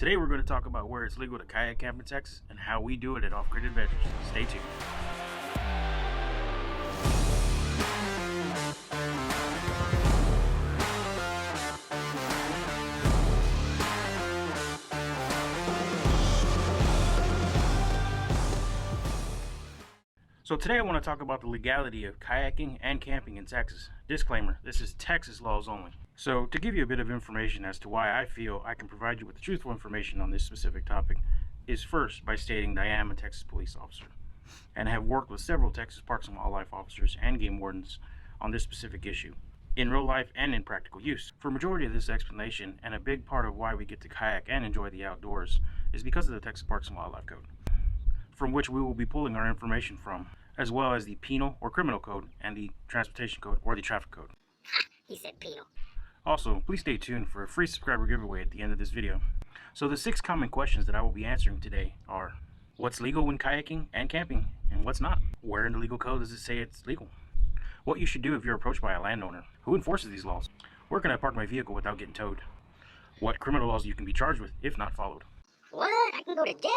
Today we're going to talk about where it's legal to kayak camp in Texas and how we do it at Off-Grid Adventures. Stay tuned. So today I want to talk about the legality of kayaking and camping in Texas. Disclaimer, this is Texas laws only. So to give you a bit of information as to why I feel I can provide you with truthful information on this specific topic is first by stating that I am a Texas police officer and have worked with several Texas Parks and Wildlife officers and game wardens on this specific issue, in real life and in practical use. For a majority of this explanation, and a big part of why we get to kayak and enjoy the outdoors, is because of the Texas Parks and Wildlife Code, from which we will be pulling our information from, as well as the Penal or Criminal Code and the Transportation Code or the Traffic Code. He said penal. Also, please stay tuned for a free subscriber giveaway at the end of this video. So the 6 common questions that I will be answering today are: what's legal when kayaking and camping and what's not? Where in the legal code does it say it's legal? What you should do if you're approached by a landowner? Who enforces these laws? Where can I park my vehicle without getting towed? What criminal laws you can be charged with if not followed? What? I can go to jail?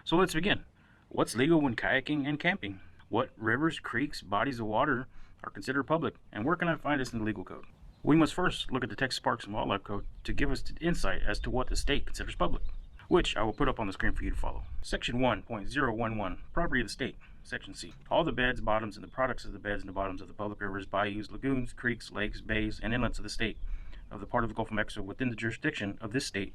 So let's begin. What's legal when kayaking and camping? What rivers, creeks, bodies of water are considered public, and where can I find this in the legal code? We must first look at the Texas Parks and Wildlife Code to give us insight as to what the state considers public, which I will put up on the screen for you to follow. Section 1.011, Property of the State. Section C, all the beds, bottoms, and the products of the beds and the bottoms of the public rivers, bayous, lagoons, creeks, lakes, bays, and inlets of the state of the part of the Gulf of Mexico within the jurisdiction of this state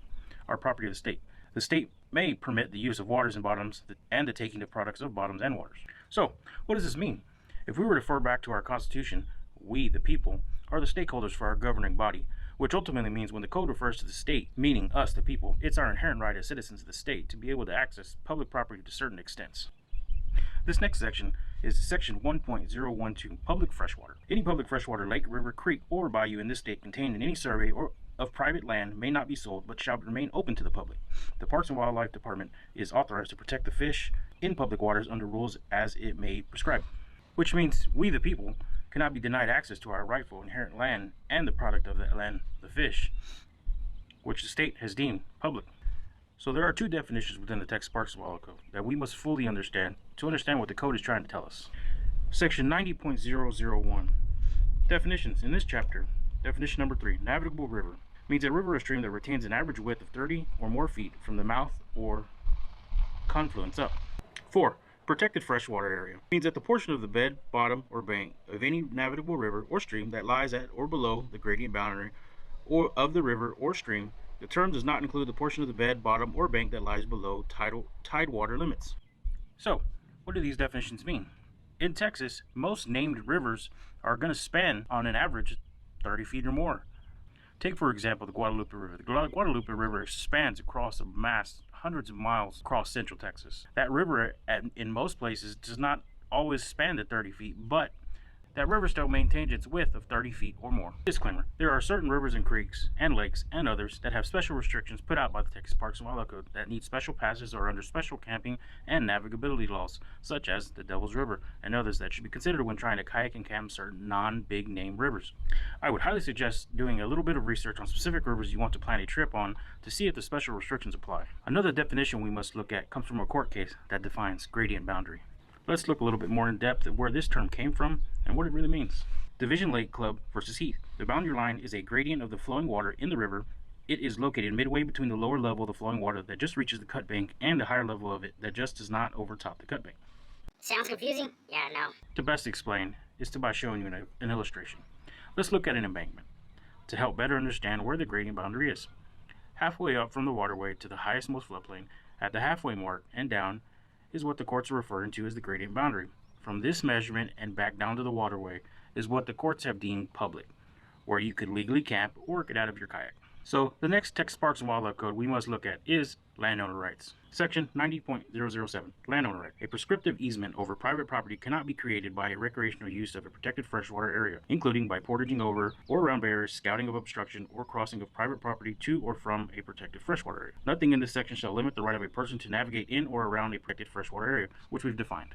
are property of the state. The state may permit the use of waters and bottoms and the taking of products of bottoms and waters. So, what does this mean? If we were to refer back to our Constitution, we, the people, are the stakeholders for our governing body, which ultimately means when the code refers to the state, meaning us, the people, it's our inherent right as citizens of the state to be able to access public property to certain extents. This next section is Section 1.012, Public Freshwater. Any public freshwater lake, river, creek, or bayou in this state contained in any survey or of private land may not be sold, but shall remain open to the public. The Parks and Wildlife Department is authorized to protect the fish in public waters under rules as it may prescribe, which means we, the people, cannot be denied access to our rightful inherent land and the product of that land, the fish, which the state has deemed public. So there are 2 definitions within the Texas Parks and Wildlife Code that we must fully understand to understand what the code is trying to tell us. Section 90.001, definitions. In this chapter, definition number 3, navigable river, means a river or stream that retains an average width of 30 or more feet from the mouth or confluence up. 4, protected freshwater area, means that the portion of the bed, bottom, or bank of any navigable river or stream that lies at or below the gradient boundary or of the river or stream. The term does not include the portion of the bed, bottom, or bank that lies below tide water limits. So, what do these definitions mean? In Texas, most named rivers are going to span on an average 30 feet or more. Take, for example, the Guadalupe River. The Guadalupe River spans across a mass hundreds of miles across central Texas. That river, in most places, does not always span the 30 feet, but that river still maintains its width of 30 feet or more. Disclaimer, there are certain rivers and creeks and lakes and others that have special restrictions put out by the Texas Parks and Wildlife Code that need special passes or under special camping and navigability laws, such as the Devil's River and others that should be considered when trying to kayak and camp certain non-big name rivers. I would highly suggest doing a little bit of research on specific rivers you want to plan a trip on to see if the special restrictions apply. Another definition we must look at comes from a court case that defines gradient boundary. Let's look a little bit more in depth at where this term came from and what it really means. Division Lake Club versus Heath. The boundary line is a gradient of the flowing water in the river. It is located midway between the lower level of the flowing water that just reaches the cut bank and the higher level of it that just does not overtop the cut bank. Sounds confusing? Yeah, no. To best explain is by showing you an illustration. Let's look at an embankment to help better understand where the gradient boundary is. Halfway up from the waterway to the highest most floodplain, at the halfway mark and down, is what the courts are referring to as the gradient boundary. From this measurement and back down to the waterway is what the courts have deemed public, where you could legally camp or get out of your kayak. So the next Texas Parks and Wildlife Code we must look at is landowner rights. Section 90.007, landowner right. A prescriptive easement over private property cannot be created by a recreational use of a protected freshwater area, including by portaging over or around barriers, scouting of obstruction, or crossing of private property to or from a protected freshwater area. Nothing in this section shall limit the right of a person to navigate in or around a protected freshwater area, which we've defined.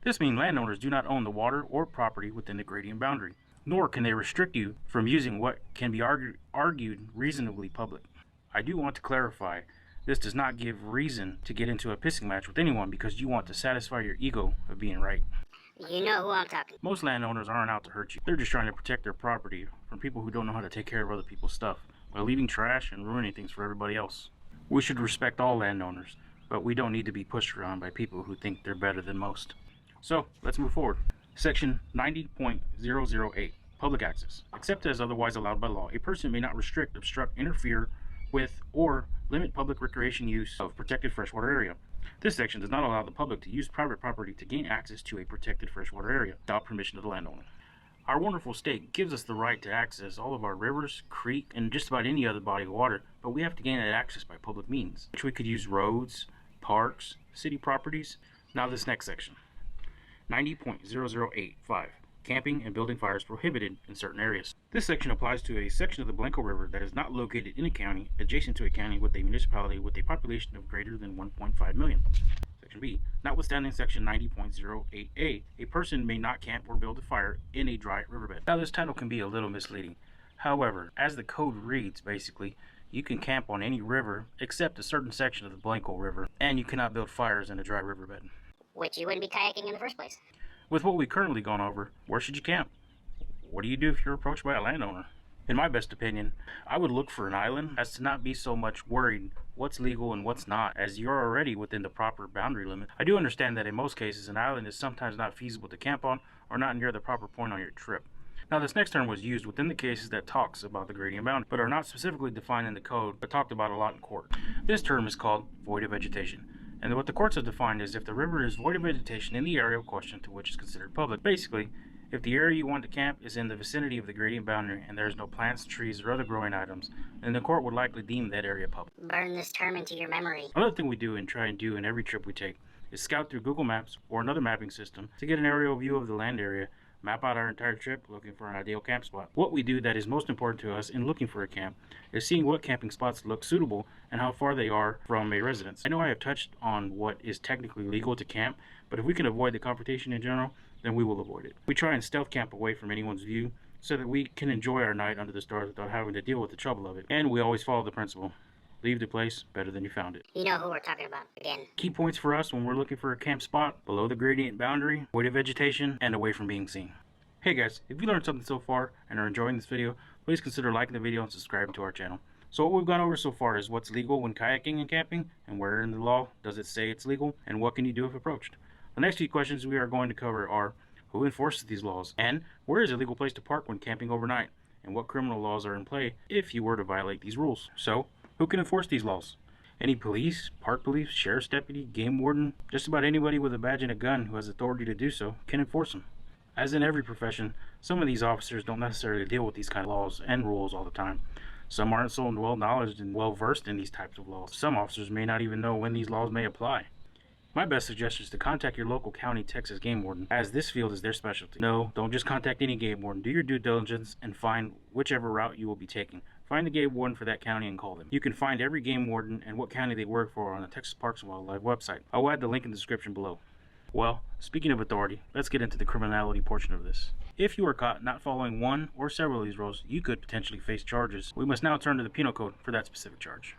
This means landowners do not own the water or property within the gradient boundary, nor can they restrict you from using what can be argued reasonably public. I do want to clarify, this does not give reason to get into a pissing match with anyone because you want to satisfy your ego of being right. You know who I'm talking. Most landowners aren't out to hurt you. They're just trying to protect their property from people who don't know how to take care of other people's stuff by leaving trash and ruining things for everybody else. We should respect all landowners, but we don't need to be pushed around by people who think they're better than most. So, let's move forward. Section 90.008, Public Access. Except as otherwise allowed by law, a person may not restrict, obstruct, interfere with, or limit public recreation use of protected freshwater area. This section does not allow the public to use private property to gain access to a protected freshwater area without permission of the landowner. Our wonderful state gives us the right to access all of our rivers, creek, and just about any other body of water, but we have to gain that access by public means, which we could use roads, parks, city properties. Now this next section. 90.0085, Camping and building fires prohibited in certain areas. This section applies to a section of the Blanco River that is not located in a county adjacent to a county with a municipality with a population of greater than 1.5 million. Section B. Notwithstanding Section 90.08a, a person may not camp or build a fire in a dry riverbed. Now this title can be a little misleading. However, as the code reads, basically, you can camp on any river except a certain section of the Blanco River, and you cannot build fires in a dry riverbed. Which you wouldn't be kayaking in the first place. With what we've currently gone over, where should you camp? What do you do if you're approached by a landowner? In my best opinion, I would look for an island as to not be so much worried what's legal and what's not, as you're already within the proper boundary limit. I do understand that in most cases an island is sometimes not feasible to camp on or not near the proper point on your trip. Now this next term was used within the cases that talks about the gradient boundary, but are not specifically defined in the code, but talked about a lot in court. This term is called void of vegetation. And what the courts have defined is if the river is void of vegetation in the area of question to which is considered public. Basically, if the area you want to camp is in the vicinity of the gradient boundary and there is no plants, trees, or other growing items, then the court would likely deem that area public. Burn this term into your memory. Another thing we do and try and do in every trip we take is scout through Google Maps or another mapping system to get an aerial view of the land area, map out our entire trip looking for an ideal camp spot. What we do that is most important to us in looking for a camp is seeing what camping spots look suitable and how far they are from a residence. I know I have touched on what is technically legal to camp, but if we can avoid the confrontation in general, then we will avoid it. We try and stealth camp away from anyone's view so that we can enjoy our night under the stars without having to deal with the trouble of it. And we always follow the principle: leave the place better than you found it. You know who we're talking about again. Key points for us when we're looking for a camp spot: below the gradient boundary, void of vegetation, and away from being seen. Hey guys, if you learned something so far and are enjoying this video, please consider liking the video and subscribing to our channel. So what we've gone over so far is what's legal when kayaking and camping, and where in the law does it say it's legal, and what can you do if approached. The next few questions we are going to cover are: who enforces these laws, and where is a legal place to park when camping overnight, and what criminal laws are in play if you were to violate these rules. So, who can enforce these laws? Any police, park police, sheriff's deputy, game warden, just about anybody with a badge and a gun who has authority to do so can enforce them. As in every profession, some of these officers don't necessarily deal with these kind of laws and rules all the time. Some aren't so well knowledgeable and well versed in these types of laws. Some officers may not even know when these laws may apply. My best suggestion is to contact your local county Texas game warden, as this field is their specialty. No, don't just contact any game warden. Do your due diligence and find whichever route you will be taking. Find the game warden for that county and call them. You can find every game warden and what county they work for on the Texas Parks and Wildlife website. I'll add the link in the description below. Well, speaking of authority, let's get into the criminality portion of this. If you are caught not following one or several of these rules, you could potentially face charges. We must now turn to the Penal Code for that specific charge.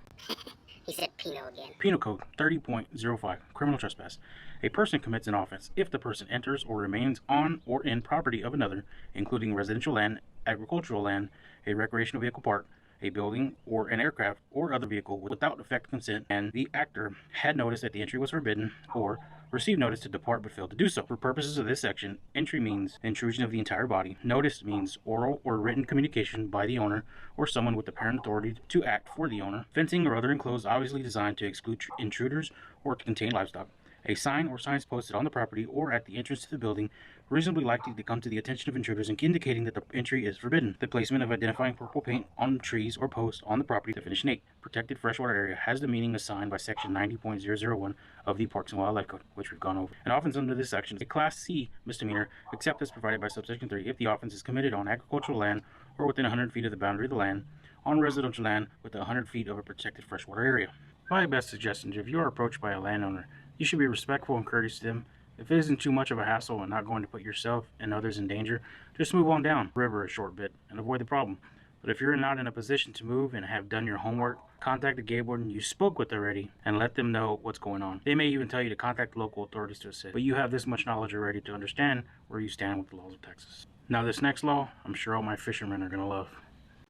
He said Penal again. Penal Code 30.05, Criminal Trespass. A person commits an offense if the person enters or remains on or in property of another, including residential land, agricultural land, a recreational vehicle park, a building, or an aircraft or other vehicle without effective consent, and the actor had notice that the entry was forbidden, or received notice to depart but failed to do so. For purposes of this section, entry means intrusion of the entire body. Notice means oral or written communication by the owner or someone with apparent authority to act for the owner. Fencing or other enclosed obviously designed to exclude intruders or to contain livestock. A sign or signs posted on the property or at the entrance to the building reasonably likely to come to the attention of intruders and indicating that the entry is forbidden. The placement of identifying purple paint on trees or posts on the property. Definition 8. Protected freshwater area has the meaning assigned by section 90.001 of the Parks and Wildlife Code, which we've gone over. An offense under this section is a Class C misdemeanor, except as provided by subsection 3 if the offense is committed on agricultural land or within 100 feet of the boundary of the land, on residential land within 100 feet of a protected freshwater area. My best suggestion is if you are approached by a landowner, you should be respectful and courteous to them. If it isn't too much of a hassle and not going to put yourself and others in danger, just move on down the river a short bit and avoid the problem. But if you're not in a position to move and have done your homework, contact the game warden you spoke with already and let them know what's going on. They may even tell you to contact the local authorities to assist, but you have this much knowledge already to understand where you stand with the laws of Texas. Now this next law, I'm sure all my fishermen are going to love.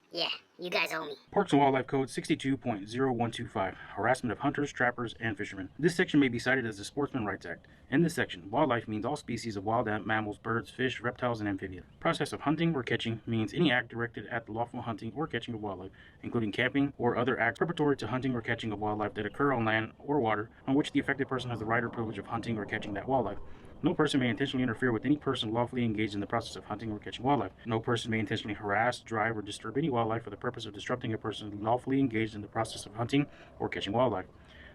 Yeah, you guys owe me. Parks and Wildlife Code 62.0125, Harassment of Hunters, Trappers, and Fishermen. This section may be cited as the Sportsman Rights Act. In this section, wildlife means all species of wild mammals, birds, fish, reptiles, and amphibians. Process of hunting or catching means any act directed at the lawful hunting or catching of wildlife, including camping or other acts preparatory to hunting or catching of wildlife that occur on land or water on which the affected person has the right or privilege of hunting or catching that wildlife. No person may intentionally interfere with any person lawfully engaged in the process of hunting or catching wildlife. No person may intentionally harass, drive, or disturb any wildlife for the purpose of disrupting a person lawfully engaged in the process of hunting or catching wildlife.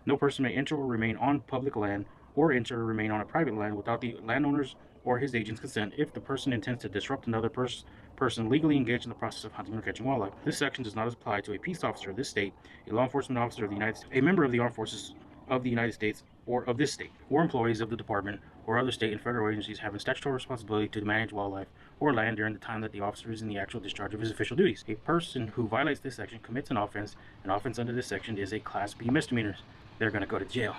No person may enter or remain on public land or enter or remain on a private land without the landowner's or his agent's consent if the person intends to disrupt another person legally engaged in the process of hunting or catching wildlife. This section does not apply to a peace officer of this state, a law enforcement officer of the United States, a member of the armed forces of the United States or of this state, or employees of the department or other state and federal agencies having statutory responsibility to manage wildlife or land during the time that the officer is in the actual discharge of his official duties. A person who violates this section commits an offense. An offense under this section is a Class B misdemeanor. They're going to go to jail.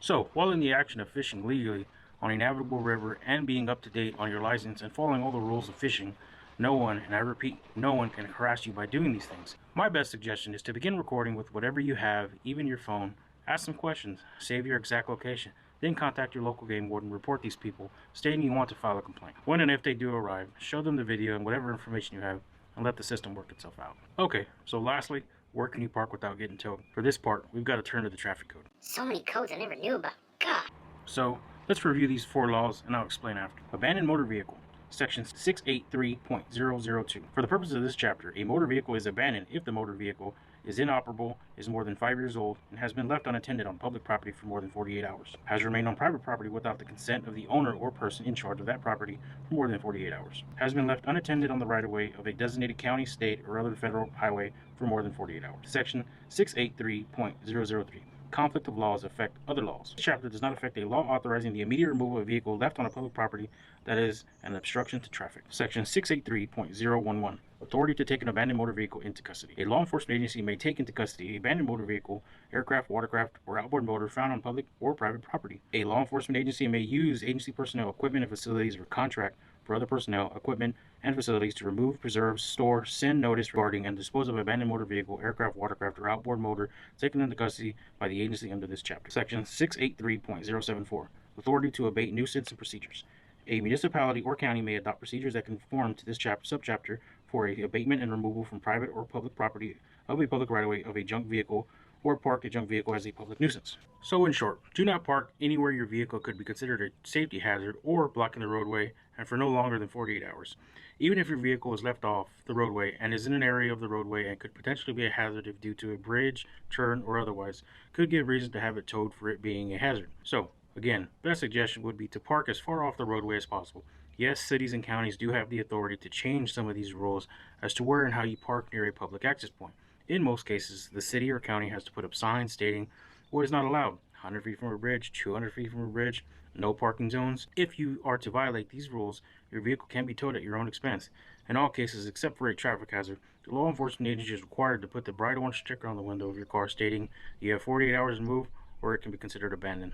So, while in the action of fishing legally on a navigable river and being up to date on your license and following all the rules of fishing, no one, and I repeat, no one can harass you by doing these things. My best suggestion is to begin recording with whatever you have, even your phone. Ask some questions, save your exact location, then contact your local game warden, report these people, stating you want to file a complaint. When and if they do arrive, show them the video and whatever information you have, and let the system work itself out. Okay, so lastly, where can you park without getting towed? For this part, we've got to turn to the traffic code. So many codes I never knew about. God. So, let's review these 4 laws, and I'll explain after. Abandoned motor vehicle. Section 683.002. For the purpose of this chapter, a motor vehicle is abandoned if the motor vehicle is inoperable, is more than 5 years old, and has been left unattended on public property for more than 48 hours. Has remained on private property without the consent of the owner or person in charge of that property for more than 48 hours. Has been left unattended on the right-of-way of a designated county, state, or other federal highway for more than 48 hours. Section 683.003. Conflict of laws affect other laws. This chapter does not affect a law authorizing the immediate removal of a vehicle left on a public property that is an obstruction to traffic. Section 683.011. Authority to take an abandoned motor vehicle into custody. A law enforcement agency may take into custody an abandoned motor vehicle, aircraft, watercraft, or outboard motor found on public or private property. A law enforcement agency may use agency personnel, equipment, and facilities or contract for other personnel, equipment, and facilities to remove, preserve, store, send notice regarding, and dispose of abandoned motor vehicle, aircraft, watercraft, or outboard motor taken into custody by the agency under this chapter. Section 683.074. Authority to abate nuisance and procedures. A municipality or county may adopt procedures that conform to this subchapter for a abatement and removal from private or public property of a public right-of-way of a junk vehicle or park a junk vehicle as a public nuisance. So in short, do not park anywhere your vehicle could be considered a safety hazard or blocking the roadway, and for no longer than 48 hours. Even if your vehicle is left off the roadway and is in an area of the roadway and could potentially be a hazard if due to a bridge, turn, or otherwise, could give reason to have it towed for it being a hazard. So, again, best suggestion would be to park as far off the roadway as possible. Yes, cities and counties do have the authority to change some of these rules as to where and how you park near a public access point. In most cases, the city or county has to put up signs stating what is not allowed. 100 feet from a bridge, 200 feet from a bridge, no parking zones. If you are to violate these rules, your vehicle can be towed at your own expense. In all cases, except for a traffic hazard, the law enforcement agency is required to put the bright orange sticker on the window of your car stating you have 48 hours to move, or it can be considered abandoned.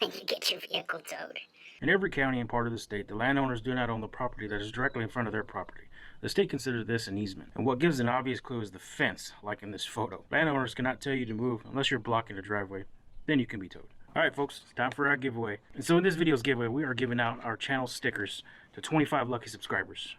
You get your vehicle towed. In every county and part of the state, the landowners do not own the property that is directly in front of their property. The state considers this an easement, and what gives an obvious clue is the fence, like in this photo. Landowners cannot tell you to move unless you're blocking the driveway. Then you can be towed. Alright folks, it's time for our giveaway. And so in this video's giveaway, we are giving out our channel stickers to 25 lucky subscribers.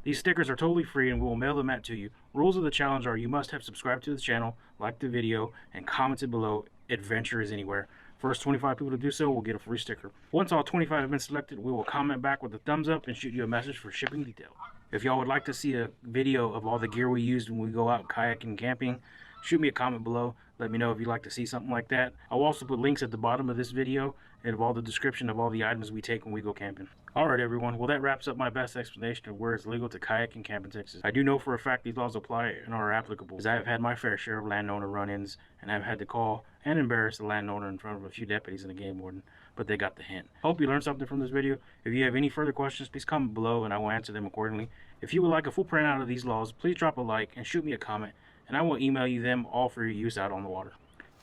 These stickers are totally free and we will mail them out to you. Rules of the challenge are you must have subscribed to the channel, liked the video, and commented below, "Adventure is anywhere." First 25 people to do so will get a free sticker. Once all 25 have been selected, we will comment back with a thumbs up and shoot you a message for shipping detail. If y'all would like to see a video of all the gear we used when we go out kayaking and camping, shoot me a comment below. Let me know if you'd like to see something like that. I'll also put links at the bottom of this video and of all the description of all the items we take when we go camping. Alright everyone, well that wraps up my best explanation of where it's legal to kayak and camp in Texas. I do know for a fact these laws apply and are applicable, as I have had my fair share of landowner run-ins, and I've had to call and embarrass the landowner in front of a few deputies and a game warden, but they got the hint. Hope you learned something from this video. If you have any further questions, please comment below and I will answer them accordingly. If you would like a full printout of these laws, please drop a like and shoot me a comment, and I will email you them all for your use out on the water.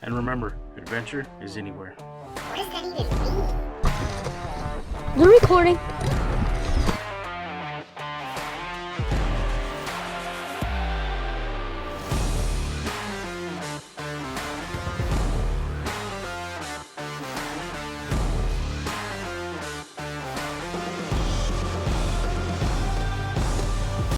And remember, adventure is anywhere. What does that even mean? The recording.